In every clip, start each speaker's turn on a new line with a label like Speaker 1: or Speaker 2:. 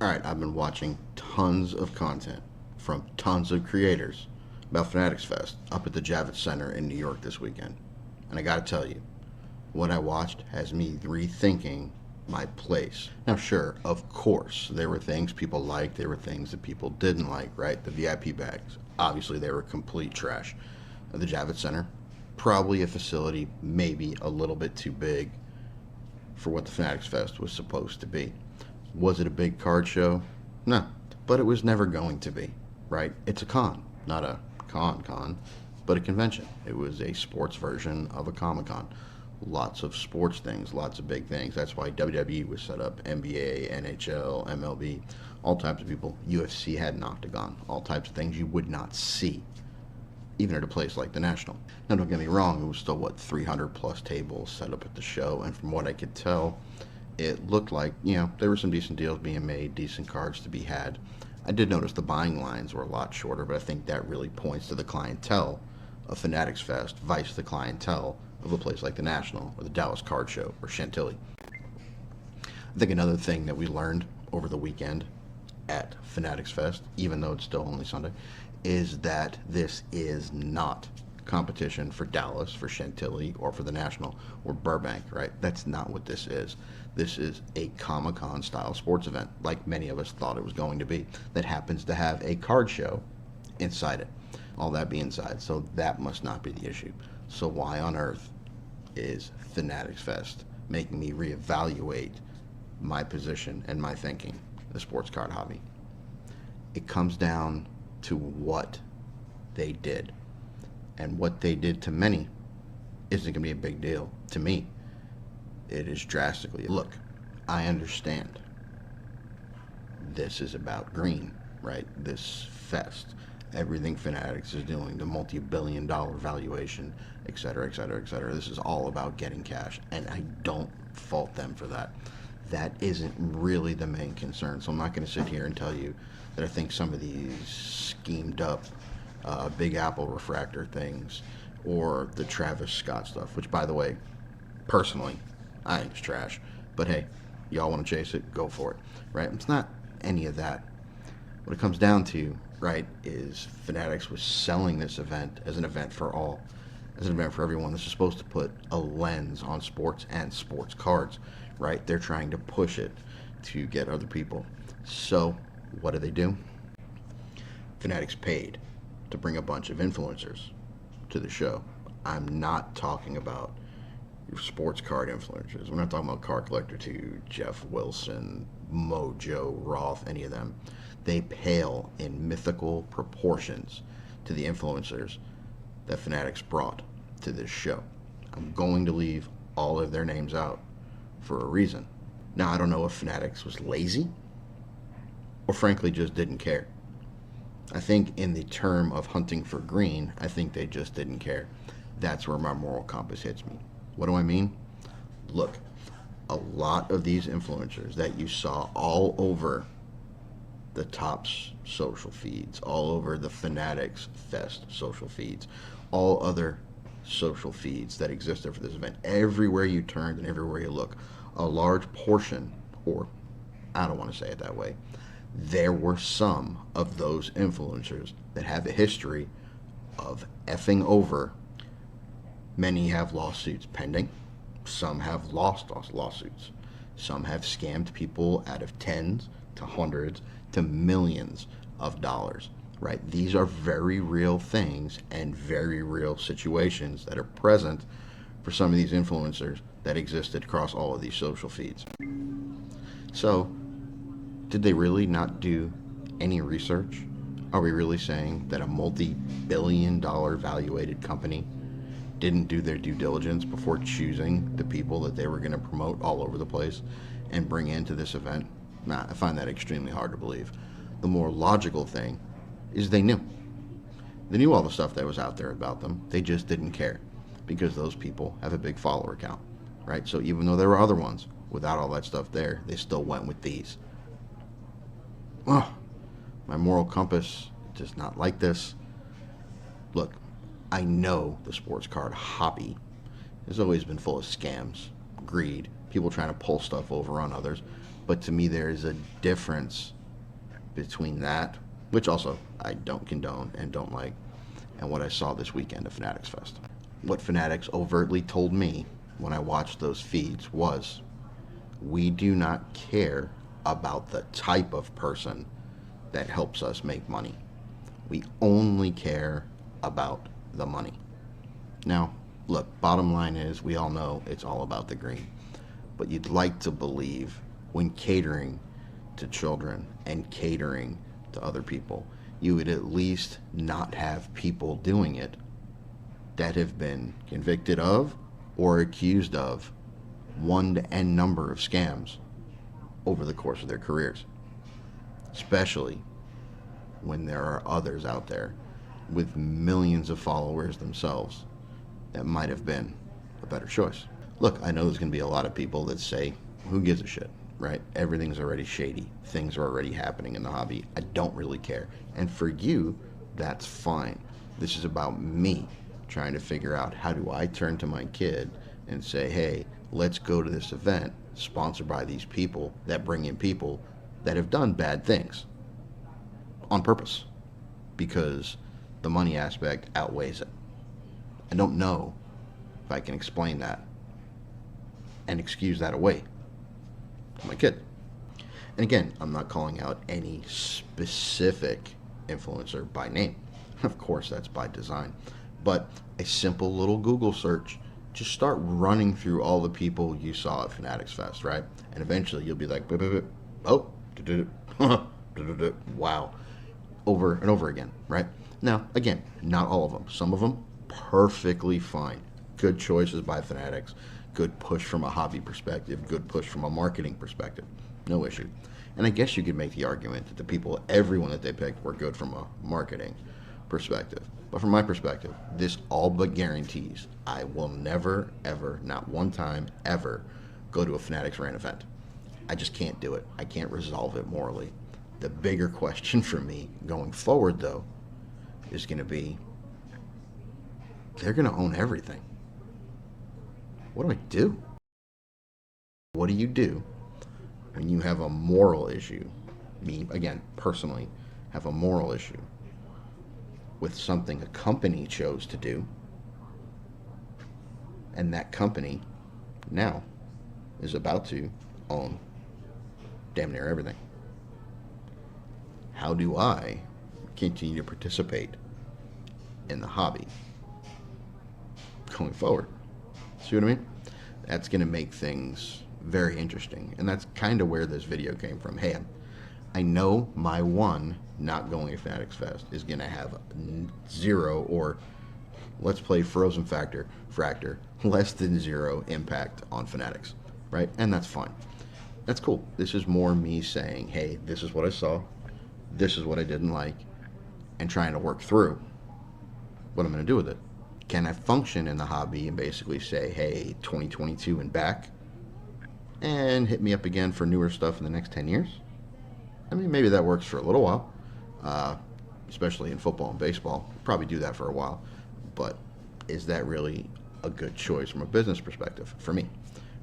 Speaker 1: All right, I've been watching tons of content from tons of creators about Fanatics Fest up at the Javits Center in New York this weekend. And I gotta tell you, what I watched has me rethinking my place. Now, sure, of course, there were things people liked, there were things that people didn't like, right? The VIP bags, obviously, they were complete trash. The Javits Center, probably a facility maybe a little bit too big for what the Fanatics Fest was supposed to be. Was it a big card show? No, but it was never going to be, right? It's a con, not a con, but a convention. It was a sports version of a Comic Con. Lots of sports things, lots of big things. That's why WWE was set up, NBA, NHL, MLB, all types of people. UFC had an octagon, all types of things you would not see, even at a place like the National. Now, don't get me wrong, it was still, 300 plus tables set up at the show, and from what I could tell, it looked like, there were some decent deals being made, decent cards to be had. I did notice the buying lines were a lot shorter, but I think that really points to the clientele of Fanatics Fest, vice the clientele of a place like the National or the Dallas Card Show or Chantilly. I think another thing that we learned over the weekend at Fanatics Fest, even though it's still only Sunday, is that this is not competition for Dallas, for Chantilly, or for the National, or Burbank, right? That's not what this is. This is a Comic-Con style sports event, like many of us thought it was going to be, that happens to have a card show inside it. All that being said, so that must not be the issue. So why on earth is Fanatics Fest making me reevaluate my position and my thinking in the sports card hobby? It comes down to what they did. And what they did to many isn't going to be a big deal. To me, it is drastically. Look, I understand this is about green, right? This fest, everything Fanatics is doing, the multi-billion-dollar valuation, et cetera, et cetera, et cetera. This is all about getting cash, and I don't fault them for that. That isn't really the main concern. So I'm not going to sit here and tell you that I think some of these schemed up Big Apple refractor things or the Travis Scott stuff, which, by the way, personally, I think is trash. But hey, y'all want to chase it, go for it, right? It's not any of that. What it comes down to, right, is Fanatics was selling this event as an event for all, as an event for everyone. This is supposed to put a lens on sports and sports cards, right? They're trying to push it to get other people. So what do? Fanatics paid to bring a bunch of influencers to the show. I'm not talking about your sports card influencers. We're not talking about Card Collector 2, Jeff Wilson, Mojo, Roth, any of them. They pale in mythical proportions to the influencers that Fanatics brought to this show. I'm going to leave all of their names out for a reason. Now, I don't know if Fanatics was lazy or frankly just didn't care. I think in the term of hunting for green, I think they just didn't care. That's where my moral compass hits me. What do I mean? Look, a lot of these influencers that you saw all over the Topps social feeds, all over the Fanatics Fest social feeds, all other social feeds that existed for this event, everywhere you turned and everywhere you look, a large portion, or I don't want to say it that way, there were some of those influencers that have a history of effing over. Many have lawsuits pending. Some have lost lawsuits. Some have scammed people out of tens to hundreds to millions of dollars, right? These are very real things and very real situations that are present for some of these influencers that existed across all of these social feeds. So, did they really not do any research? Are we really saying that a multi-billion-dollar valuated company didn't do their due diligence before choosing the people that they were going to promote all over the place and bring into this event? Nah, I find that extremely hard to believe. The more logical thing is they knew. They knew all the stuff that was out there about them. They just didn't care because those people have a big follower count, right? So even though there were other ones without all that stuff there, they still went with these. Oh, my moral compass does not like this. Look, I know the sports card hobby has always been full of scams, greed, people trying to pull stuff over on others. But to me, there is a difference between that, which also I don't condone and don't like, and what I saw this weekend at Fanatics Fest. What Fanatics overtly told me when I watched those feeds was, we do not care about the type of person that helps us make money. We only care about the money. Now, look, bottom line is we all know it's all about the green. But you'd like to believe when catering to children and catering to other people, you would at least not have people doing it that have been convicted of or accused of one to n number of scams over the course of their careers, especially when there are others out there with millions of followers themselves that might have been a better choice. Look, I know there's going to be a lot of people that say, who gives a shit, right? Everything's already shady. Things are already happening in the hobby. I don't really care. And for you, that's fine. This is about me trying to figure out, how do I turn to my kid and say, hey, let's go to this event sponsored by these people that bring in people that have done bad things on purpose, because the money aspect outweighs it. I don't know if I can explain that and excuse that away to my kid. And again, I'm not calling out any specific influencer by name. Of course, that's by design. But a simple little Google search, just start running through all the people you saw at Fanatics Fest, right? And eventually you'll be like, oh, wow, over and over again, right? Now, again, not all of them. Some of them, perfectly fine. Good choices by Fanatics. Good push from a hobby perspective. Good push from a marketing perspective. No issue. And I guess you could make the argument that the people, everyone that they picked, were good from a marketing perspective. But from my perspective, this all but guarantees I will never, ever, not one time, ever, go to a Fanatics ran event. I just can't do it. I can't resolve it morally. The bigger question for me going forward, though, is going to be, they're going to own everything. What do I do? What do you do when you have a moral issue? Me, again, personally, have a moral issue with something a company chose to do, and that company now is about to own damn near everything. How do I continue to participate in the hobby going forward? See what I mean? That's going to make things very interesting. And that's kind of where this video came from. Hey, I know my one not going to Fanatics Fest is going to have 0, or let's play Frozen Fractor, less than 0 impact on Fanatics, right? And that's fine. That's cool. This is more me saying, hey, this is what I saw. This is what I didn't like, and trying to work through what I'm going to do with it. Can I function in the hobby and basically say, hey, 2022 and back, and hit me up again for newer stuff in the next 10 years? I mean, maybe that works for a little while, especially in football and baseball. Probably do that for a while, but is that really a good choice from a business perspective for me?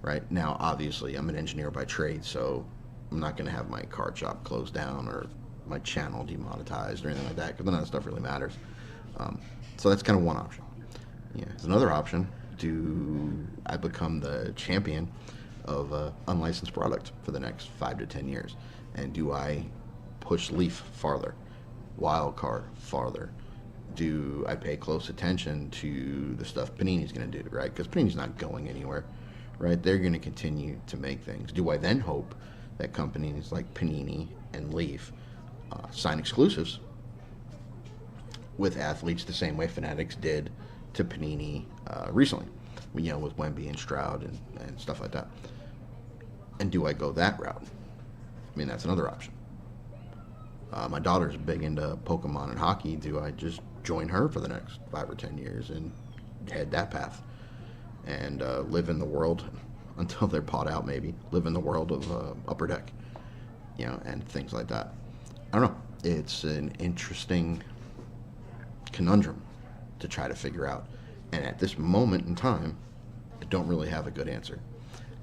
Speaker 1: Right now, obviously, I'm an engineer by trade, so I'm not going to have my card shop closed down or my channel demonetized or anything like that, because none of that stuff really matters. So that's kind of one option. Yeah, there's another option. Do I become the champion of unlicensed product for the next 5 to 10 years? And do I push Leaf farther, Wild Card farther? Do I pay close attention to the stuff Panini's going to do, right? Because Panini's not going anywhere, right? They're going to continue to make things. Do I then hope that companies like Panini and Leaf sign exclusives with athletes the same way Fanatics did to Panini recently, you know, with Wemby and Stroud and stuff like that? And do I go that route? I mean, that's another option. My daughter's big into Pokemon and hockey. Do I just join her for the next 5 or 10 years and head that path and live in the world until they're bought out, maybe live in the world of Upper Deck, you know, and things like that? I don't know. It's an interesting conundrum to try to figure out. And at this moment in time, I don't really have a good answer.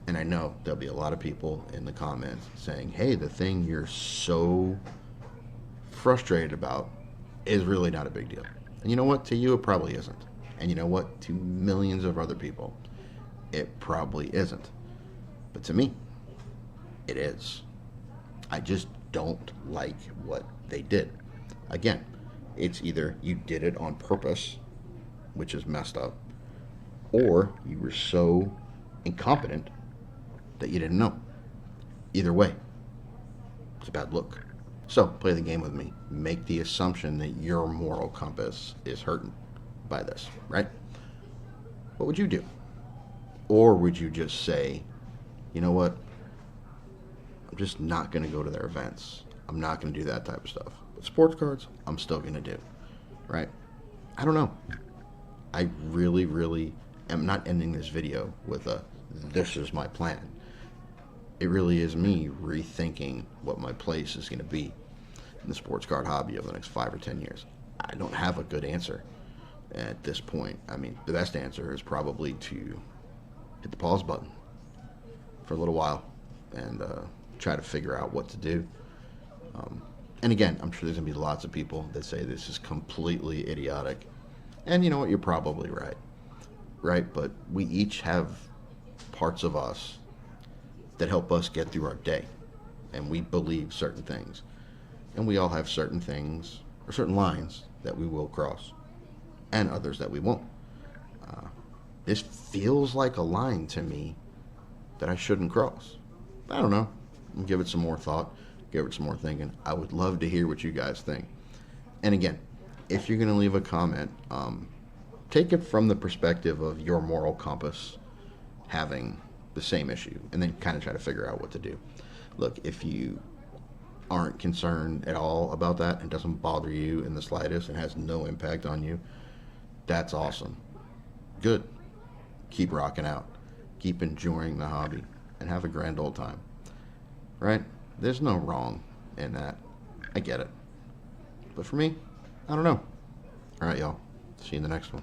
Speaker 1: And I know there'll be a lot of people in the comments saying, hey, the thing you're so frustrated about is really not a big deal. And you know what? To you, it probably isn't. And you know what? To millions of other people, it probably isn't. But to me, it is. I just don't like what they did. Again, it's either you did it on purpose, which is messed up, or you were so incompetent that you didn't know. Either way, it's a bad look. So play the game with me. Make the assumption that your moral compass is hurting by this, right? What would you do? Or would you just say, you know what? I'm just not going to go to their events. I'm not going to do that type of stuff. But sports cards, I'm still going to do, right? I don't know. I really, really am not ending this video with a, this is my plan. It really is me rethinking what my place is going to be in the sports card hobby over the next 5 or 10 years. I don't have a good answer at this point. I mean, the best answer is probably to hit the pause button for a little while and try to figure out what to do. And again, I'm sure there's going to be lots of people that say this is completely idiotic. And you know what? You're probably right. Right? But we each have parts of us that help us get through our day. And we believe certain things. And we all have certain things or certain lines that we will cross and others that we won't. This feels like a line to me that I shouldn't cross. I don't know. I'll give it some more thought, give it some more thinking. I would love to hear what you guys think. And again, if you're going to leave a comment, take it from the perspective of your moral compass having the same issue, and then kind of try to figure out what to do. Look, if you aren't concerned at all about that and doesn't bother you in the slightest and has no impact on you, that's awesome. Good. Keep rocking out. Keep enjoying the hobby and have a grand old time. Right? There's no wrong in that. I get it. But for me, I don't know. All right, y'all. See you in the next one.